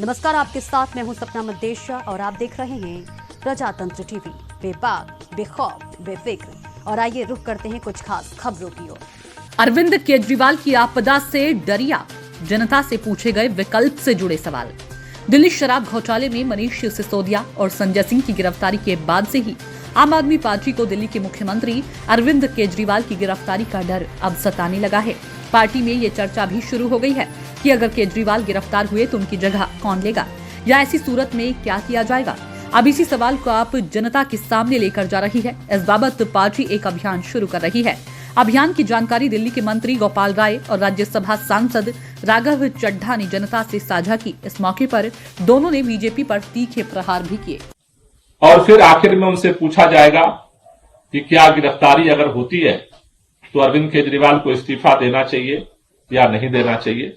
नमस्कार, आपके साथ मैं हूं सपना मद्देशा और आप देख रहे हैं प्रजातंत्र टीवी। बेबाक, बेखौफ, बेफिक्र। और आइए रुख करते हैं कुछ खास खबरों की ओर। अरविंद केजरीवाल की आपदा से डरिया, जनता से पूछे गए विकल्प से जुड़े सवाल। दिल्ली शराब घोटाले में मनीष सिसोदिया और संजय सिंह की गिरफ्तारी के बाद से ही आम आदमी पार्टी को दिल्ली के मुख्यमंत्री अरविंद केजरीवाल की गिरफ्तारी का डर अब सताने लगा है। पार्टी में ये चर्चा भी शुरू हो गई है कि अगर केजरीवाल गिरफ्तार हुए तो उनकी जगह कौन लेगा, या ऐसी सूरत में क्या किया जाएगा। अब इसी सवाल को आप जनता के सामने लेकर जा रही है। इस बाबत पार्टी एक अभियान शुरू कर रही है। अभियान की जानकारी दिल्ली के मंत्री गोपाल राय और राज्यसभा सांसद राघव चड्ढा ने जनता से साझा की। इस मौके पर दोनों ने बीजेपी पर तीखे प्रहार भी किए। और फिर आखिर में उनसे पूछा जाएगा कि क्या गिरफ्तारी अगर होती है तो अरविंद केजरीवाल को इस्तीफा देना चाहिए या नहीं देना चाहिए।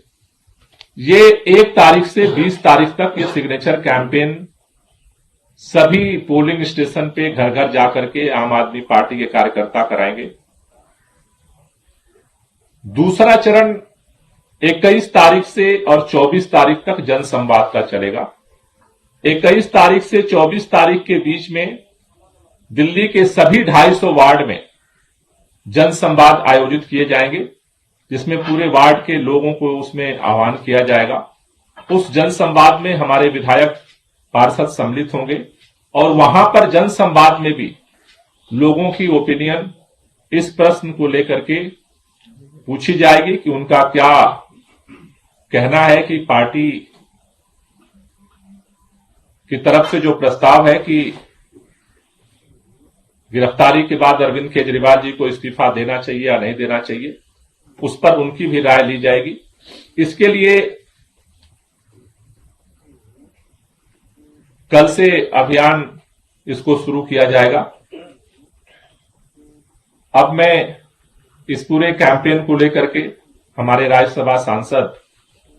ये 1 तारीख से 20 तारीख तक ये सिग्नेचर कैंपेन सभी पोलिंग स्टेशन पे घर घर जाकर के आम आदमी पार्टी के कार्यकर्ता कराएंगे। दूसरा चरण 21 तारीख से और 24 तारीख तक जनसंवाद का चलेगा। 21 तारीख से 24 तारीख के बीच में दिल्ली के सभी 250 वार्ड में जनसंवाद आयोजित किए जाएंगे, जिसमें पूरे वार्ड के लोगों को उसमें आह्वान किया जाएगा। उस जनसंवाद में हमारे विधायक पार्षद सम्मिलित होंगे और वहां पर जनसंवाद में भी लोगों की ओपिनियन इस प्रश्न को लेकर के पूछी जाएगी कि उनका क्या कहना है कि पार्टी की तरफ से जो प्रस्ताव है कि गिरफ्तारी के बाद अरविंद केजरीवाल जी को इस्तीफा देना चाहिए या नहीं देना चाहिए, उस पर उनकी भी राय ली जाएगी। इसके लिए कल से अभियान इसको शुरू किया जाएगा। अब मैं इस पूरे कैंपेन को लेकर के हमारे राज्यसभा सांसद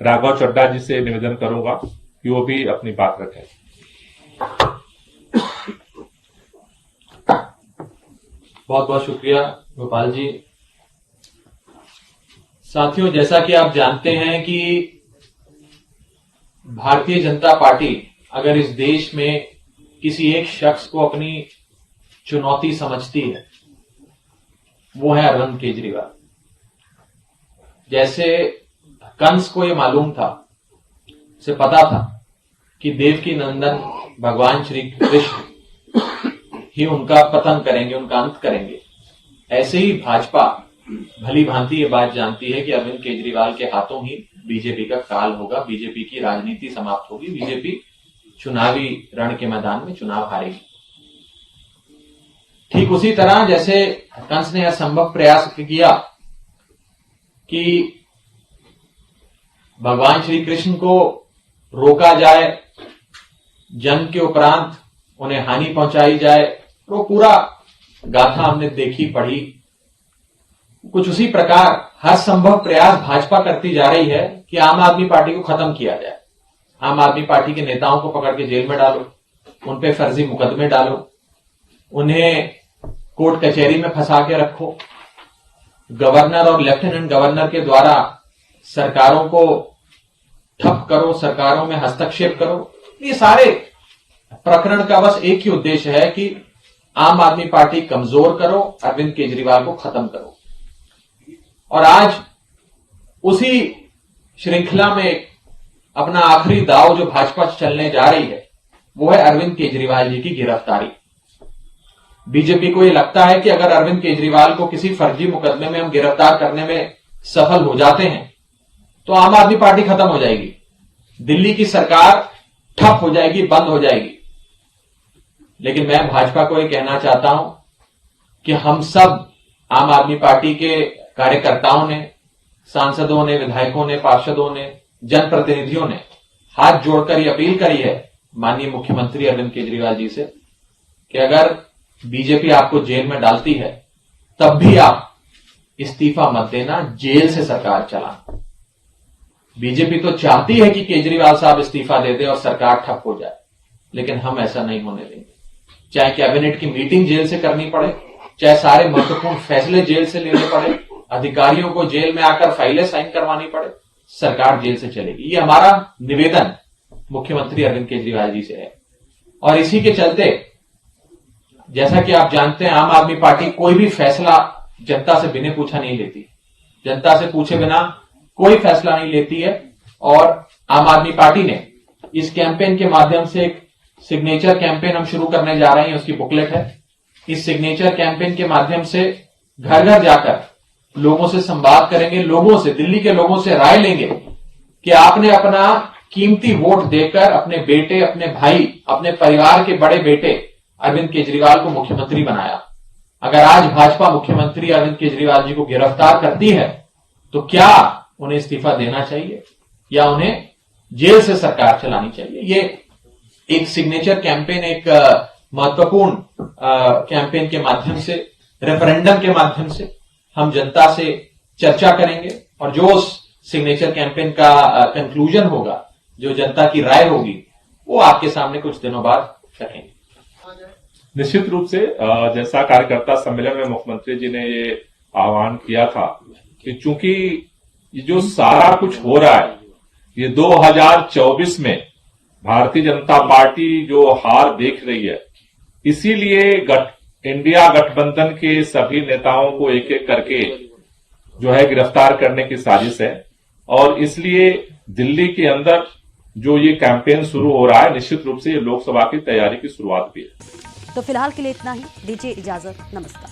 राघव चड्ढा जी से निवेदन करूंगा कि वो भी अपनी बात रखें। बहुत बहुत शुक्रिया गोपाल जी। साथियों, जैसा कि आप जानते हैं कि भारतीय जनता पार्टी अगर इस देश में किसी एक शख्स को अपनी चुनौती समझती है, वो है अरविंद केजरीवाल। जैसे कंस को ये मालूम था, उसे पता था कि देवकी नंदन भगवान श्री कृष्ण ही उनका पतन करेंगे, उनका अंत करेंगे, ऐसे ही भाजपा भली भांति ये बात जानती है कि अरविंद केजरीवाल के हाथों ही बीजेपी का काल होगा, बीजेपी की राजनीति समाप्त होगी, बीजेपी चुनावी रण के मैदान में चुनाव हारेगी। ठीक उसी तरह जैसे कंस ने असंभव प्रयास किया कि भगवान श्री कृष्ण को रोका जाए, जन्म के उपरांत उन्हें हानि पहुंचाई जाए, वो पूरा गाथा हमने देखी पढ़ी। कुछ उसी प्रकार हर संभव प्रयास भाजपा करती जा रही है कि आम आदमी पार्टी को खत्म किया जाए। आम आदमी पार्टी के नेताओं को पकड़ के जेल में डालो, उन पे फर्जी मुकदमे डालो, उन्हें कोर्ट कचहरी में फंसा के रखो, गवर्नर और लेफ्टिनेंट गवर्नर के द्वारा सरकारों को ठप करो, सरकारों में हस्तक्षेप करो। ये सारे प्रकरण का बस एक ही उद्देश्य है कि आम आदमी पार्टी कमजोर करो, अरविंद केजरीवाल को खत्म करो। और आज उसी श्रृंखला में अपना आखिरी दाव जो भाजपा चलने जा रही है, वो है अरविंद केजरीवाल जी की गिरफ्तारी। बीजेपी को यह लगता है कि अगर अरविंद केजरीवाल को किसी फर्जी मुकदमे में हम गिरफ्तार करने में सफल हो जाते हैं तो आम आदमी पार्टी खत्म हो जाएगी, दिल्ली की सरकार ठप हो जाएगी, बंद हो जाएगी। लेकिन मैं भाजपा को यह कहना चाहता हूं कि हम सब आम आदमी पार्टी के कार्यकर्ताओं ने, सांसदों ने, विधायकों ने, पार्षदों ने, जनप्रतिनिधियों ने हाथ जोड़कर यह अपील करी है माननीय मुख्यमंत्री अरविंद केजरीवाल जी से कि अगर बीजेपी आपको जेल में डालती है तब भी आप इस्तीफा मत देना, जेल से सरकार चलाना। बीजेपी तो चाहती है कि केजरीवाल साहब इस्तीफा दे दे और सरकार ठप हो जाए, लेकिन हम ऐसा नहीं होने देंगे। चाहे कैबिनेट की मीटिंग जेल से करनी पड़े, चाहे सारे महत्वपूर्ण फैसले जेल से लेने पड़े, अधिकारियों को जेल में आकर फाइलें साइन करवानी पड़े, सरकार जेल से चलेगी। ये हमारा निवेदन मुख्यमंत्री अरविंद केजरीवाल जी से है। और इसी के चलते जैसा कि आप जानते हैं, आम आदमी पार्टी कोई भी फैसला जनता से बिना पूछा नहीं लेती, जनता से पूछे बिना कोई फैसला नहीं लेती है। और आम आदमी पार्टी ने इस कैंपेन के माध्यम से एक सिग्नेचर कैंपेन हम शुरू करने जा रहे हैं, उसकी बुकलेट है। इस सिग्नेचर कैंपेन के माध्यम से घर घर जाकर लोगों से संवाद करेंगे, लोगों से, दिल्ली के लोगों से राय लेंगे कि आपने अपना कीमती वोट देकर अपने बेटे, अपने भाई, अपने परिवार के बड़े बेटे अरविंद केजरीवाल को मुख्यमंत्री बनाया। अगर आज भाजपा मुख्यमंत्री अरविंद केजरीवाल जी को गिरफ्तार करती है तो क्या उन्हें इस्तीफा देना चाहिए या उन्हें जेल से सरकार चलानी चाहिए? ये एक सिग्नेचर कैंपेन, एक महत्वपूर्ण कैंपेन के माध्यम से, रेफरेंडम के माध्यम से हम जनता से चर्चा करेंगे और जो उस सिग्नेचर कैंपेन का कंक्लूजन होगा, जो जनता की राय होगी, वो आपके सामने कुछ दिनों बाद रखेंगे। निश्चित रूप से जैसा कार्यकर्ता सम्मेलन में मुख्यमंत्री जी ने ये आह्वान किया था कि चूंकि ये जो सारा कुछ हो रहा है ये 2024 में भारतीय जनता पार्टी जो हार देख रही है, इसीलिए इंडिया गठबंधन के सभी नेताओं को एक एक करके जो है गिरफ्तार करने की साजिश है। और इसलिए दिल्ली के अंदर जो ये कैंपेन शुरू हो रहा है, निश्चित रूप से ये लोकसभा की तैयारी की शुरुआत भी है। तो फिलहाल के लिए इतना ही, दीजिए इजाजत, नमस्कार।